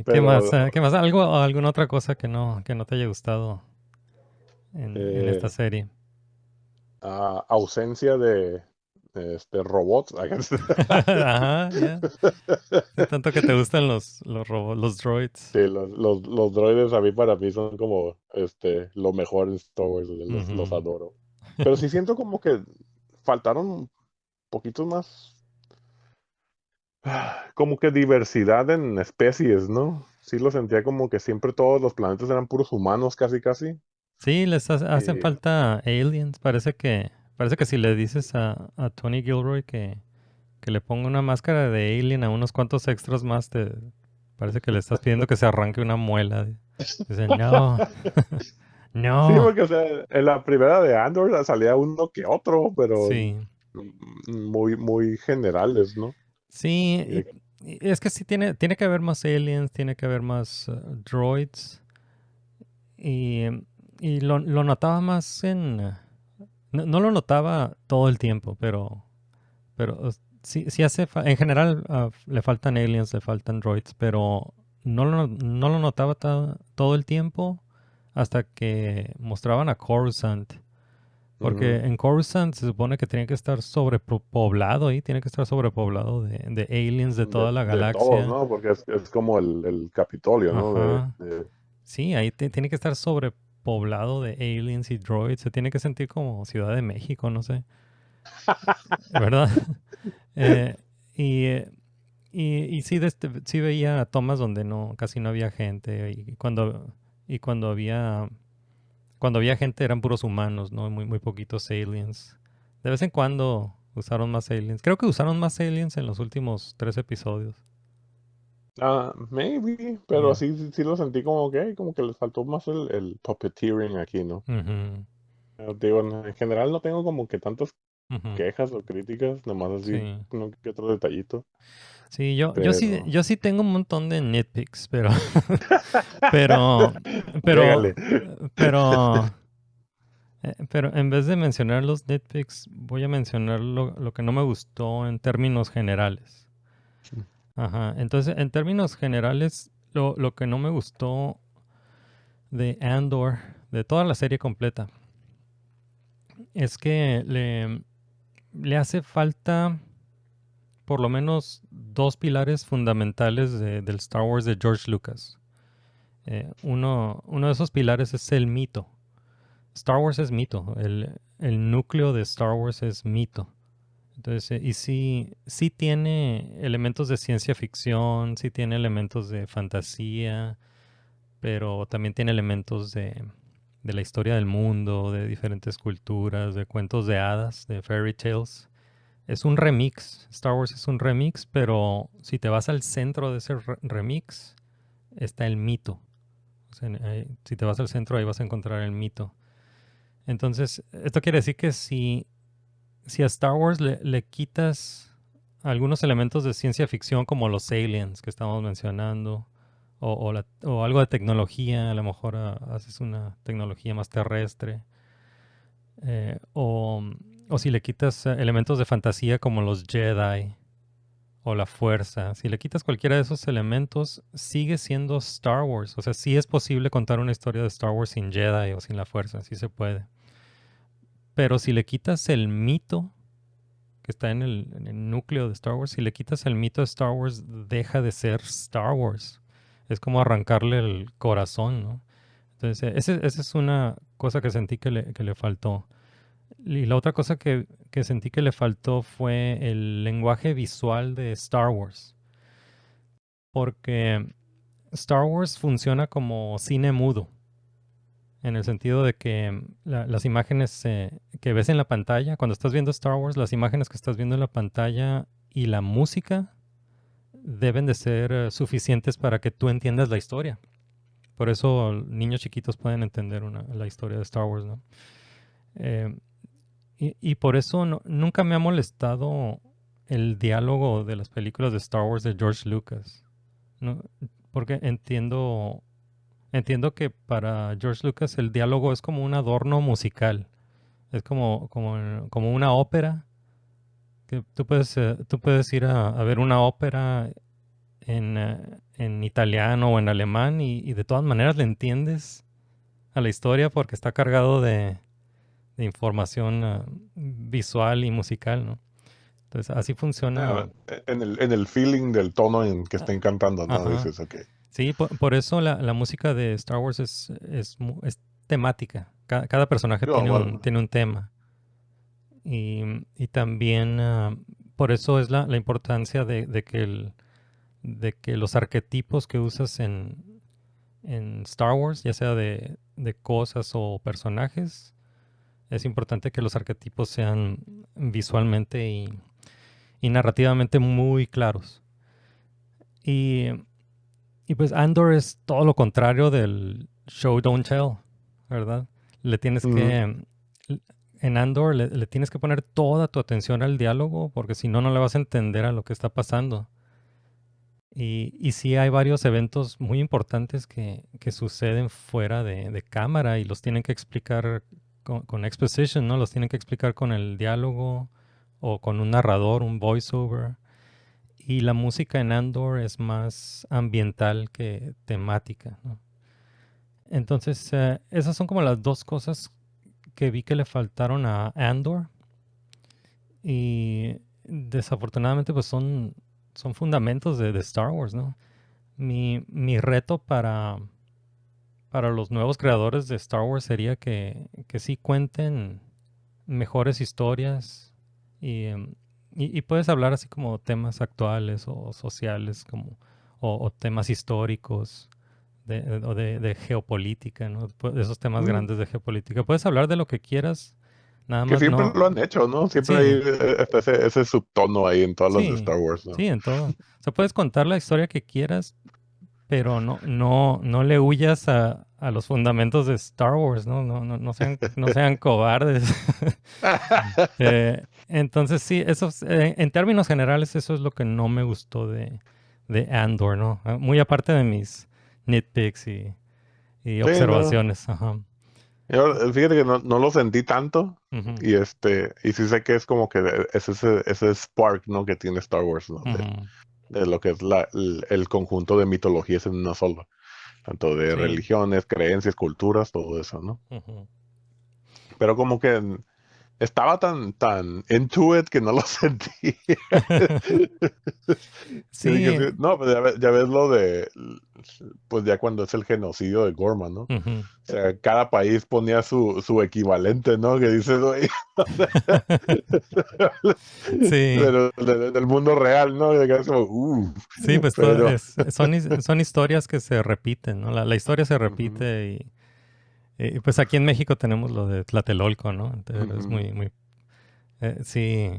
¿Qué más? Pero ¿Qué más? ¿Algo, alguna otra cosa que no te haya gustado en esta eh, serie? ausencia de robots. Ajá, ya. Sí, tanto que te gustan los robots, los droids. Sí, los droides para mí son como lo mejor en Star Wars, los Ujú. adoro. Pero sí siento como que faltaron poquitos más, como que diversidad en especies, ¿no? Sí lo sentía como que siempre todos los planetas eran puros humanos, casi casi. Sí, hacen Y falta aliens. Parece que si le dices a Tony Gilroy que le ponga una máscara de alien a unos cuantos extras más, parece que le estás pidiendo que se arranque una muela. Dice, no, sí, no. porque o sea, en la primera de Andor salía uno que otro, pero Sí, muy, muy generales, ¿no? sí, Y y es que sí tiene que haber más aliens, tiene que haber más droids. Y, y lo notaba más no, no lo notaba todo el tiempo, pero sí, en general le faltan aliens, le faltan droids, pero no lo notaba todo el tiempo hasta que mostraban a Coruscant. Porque ujú. en Coruscant se supone que tiene que estar sobrepoblado ahí, tiene que estar sobrepoblado de aliens de toda la De todos, galaxia. ¿no? Porque es como el Capitolio, ¿no? Ajá. Sí, ahí tiene que estar sobrepoblado de aliens y droids. Se tiene que sentir como Ciudad de México, no sé. ¿Verdad? Eh, y, eh, y sí, sí veía tomas donde casi no había gente. Y cuando había gente eran puros humanos, ¿no? Muy poquitos aliens. De vez en cuando usaron más aliens. Creo que usaron más aliens en los últimos 3 episodios. Maybe, pero Yeah. sí lo sentí como que les faltó más el puppeteering aquí, ¿no? Ujú, Te digo, en general no tengo como que tantas ujú. quejas o críticas, nomás así Sí. uno que otro detallito, Sí, pero yo sí tengo un montón de nitpicks, pero, pero, llégale. pero, pero en vez de mencionar los nitpicks, voy a mencionar lo que no me gustó en términos generales. Ajá, entonces, en términos generales, lo que no me gustó de Andor, de toda la serie completa, es que le hace falta por lo menos dos pilares fundamentales del Star Wars de George Lucas. Uno de esos pilares es el mito. Star Wars es mito. El núcleo de Star Wars es mito. Entonces, y sí tiene elementos de ciencia ficción, sí tiene elementos de fantasía, pero también tiene elementos de la historia del mundo, de diferentes culturas, de cuentos de hadas, de fairy tales. Es un remix. Star Wars es un remix, pero si te vas al centro de ese remix, está el mito. O sea, si te vas al centro, ahí vas a encontrar el mito. Entonces, esto quiere decir que si a Star Wars le quitas algunos elementos de ciencia ficción como los aliens que estamos mencionando, o algo de tecnología, a lo mejor haces una tecnología más terrestre, eh, o, o si le quitas elementos de fantasía como los Jedi o la fuerza, si le quitas cualquiera de esos elementos, sigue siendo Star Wars. O sea, sí es posible contar una historia de Star Wars sin Jedi o sin la fuerza, sí se puede. Pero si le quitas el mito que está en el núcleo de Star Wars, si le quitas el mito de Star Wars, deja de ser Star Wars. Es como arrancarle el corazón, ¿no? Entonces, esa es una cosa que sentí que le faltó. Y la otra cosa que sentí que le faltó fue el lenguaje visual de Star Wars. Porque Star Wars funciona como cine mudo, en el sentido de que las imágenes que ves en la pantalla, cuando estás viendo Star Wars, las imágenes que estás viendo en la pantalla y la música deben de ser suficientes para que tú entiendas la historia. Por eso niños chiquitos pueden entender la historia de Star Wars, ¿no? Eh, y por eso nunca me ha molestado el diálogo de las películas de Star Wars de George Lucas, ¿no? Porque entiendo que para George Lucas el diálogo es como un adorno musical, es como una ópera, que tú puedes ir a ver una ópera en italiano o en alemán y de todas maneras le entiendes a la historia porque está cargado de información visual y musical, ¿no? Entonces, así funciona. En el feeling del tono en que estén cantando, ¿no? Ajá. Dices, ok. Sí, por eso la música de Star Wars es temática. Cada personaje No, bueno, tiene un tema. Y también por eso es la importancia de que los arquetipos que usas en Star Wars, ya sea de cosas o personajes, es importante que los arquetipos sean visualmente y narrativamente muy claros. Y, y pues Andor es todo lo contrario del show don't tell, ¿verdad? Le tienes ujú. que, en Andor le tienes que poner toda tu atención al diálogo porque si no, no le vas a entender a lo que está pasando. Y sí hay varios eventos muy importantes que suceden fuera de cámara y los tienen que explicar con exposition, ¿no? Los tienen que explicar con el diálogo o con un narrador, un voiceover. Y la música en Andor es más ambiental que temática, ¿no? Entonces, esas son como las dos cosas que vi que le faltaron a Andor. Y desafortunadamente, pues son fundamentos de Star Wars, ¿no? Mi reto para los nuevos creadores de Star Wars sería que sí cuenten mejores historias y, y puedes hablar así como temas actuales o sociales como, o temas históricos de geopolítica, ¿no? Esos temas Mm, grandes de geopolítica. Puedes hablar de lo que quieras, nada Que más siempre no. lo han hecho, ¿no? Siempre hay Sí, ese subtono ahí en todas las de sí, Star Wars, ¿no? sí, en todo. O sea, puedes contar la historia que quieras, pero no le huyas a los fundamentos de Star Wars, ¿no? No sean cobardes. Entonces, sí, en términos generales, eso es lo que no me gustó de Andor, ¿no? Muy aparte de mis nitpicks y Sí, no. observaciones. Ajá. Fíjate que no lo sentí tanto. Ujú, Y sí sé que es como que es ese spark, ¿no? Que tiene Star Wars, ¿no? ujú. De lo que es el conjunto de mitologías en una sola. Tanto de Sí. religiones, creencias, culturas, todo eso, ¿no? Ujú. Pero como que estaba tan into it que no lo sentí. Sí. No, pues ya ves lo pues ya cuando es el genocidio de Gorman, ¿no? O Ujú. sea, cada país ponía su equivalente, ¿no? Que dices, oye, o sea, Sí. del mundo real, ¿no? Y acá es como, Sí, pues pero, son historias que se repiten, ¿no? La historia se ujú, repite y, pues aquí en México tenemos lo de Tlatelolco, ¿no? Entonces es ujú. muy, sí,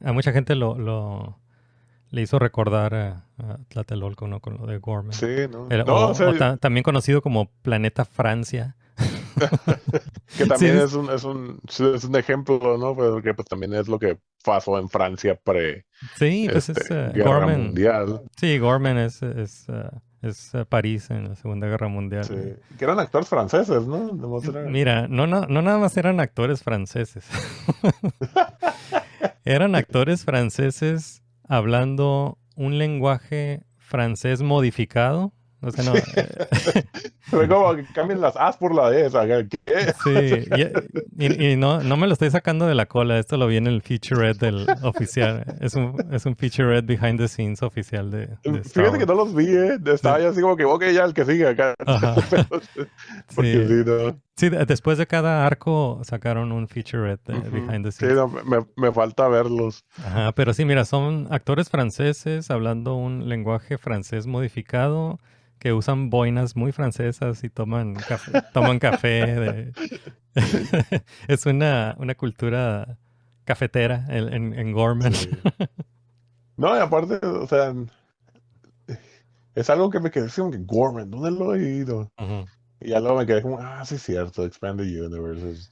a mucha gente le hizo recordar a Tlatelolco, ¿no? Con lo de Gorman. Sí, ¿no? No, o sea, También conocido como Planeta Francia. que Sí, también es un ejemplo, ¿no? Porque pues también es lo que pasó en Francia sí, pues es Guerra Gorman. Mundial. Sí, Gorman es París en la Segunda Guerra Mundial. Sí. Que eran actores franceses, ¿no? Mira, no nada más eran actores franceses. Eran actores franceses hablando un lenguaje francés modificado. O sea, Sí. no. Fue como que cambien las A's por la D. O sea, ¿qué? Sí, y no me lo estoy sacando de la cola. Esto lo vi en el featurette del oficial. Es un featurette behind the scenes oficial de Star Fíjate que Wars. no los vi, ¿eh? Estaba Sí, ya así como que, ok, ya el que sigue acá. ajá. Pero, porque Sí. sí, ¿no? Sí, después de cada arco sacaron un featurette Ujú. behind the Sí, scenes. no, me falta verlos. Ajá, pero sí, mira, son actores franceses hablando un lenguaje francés modificado que usan boinas muy francesas y toman café. Es una cultura cafetera en Gorman. Sí. No, y aparte, o sea, es algo que me quedé así como que Gorman, ¿dónde lo he oído? Ujú. Y ya luego me quedé como, sí, es cierto, Expand the Universe.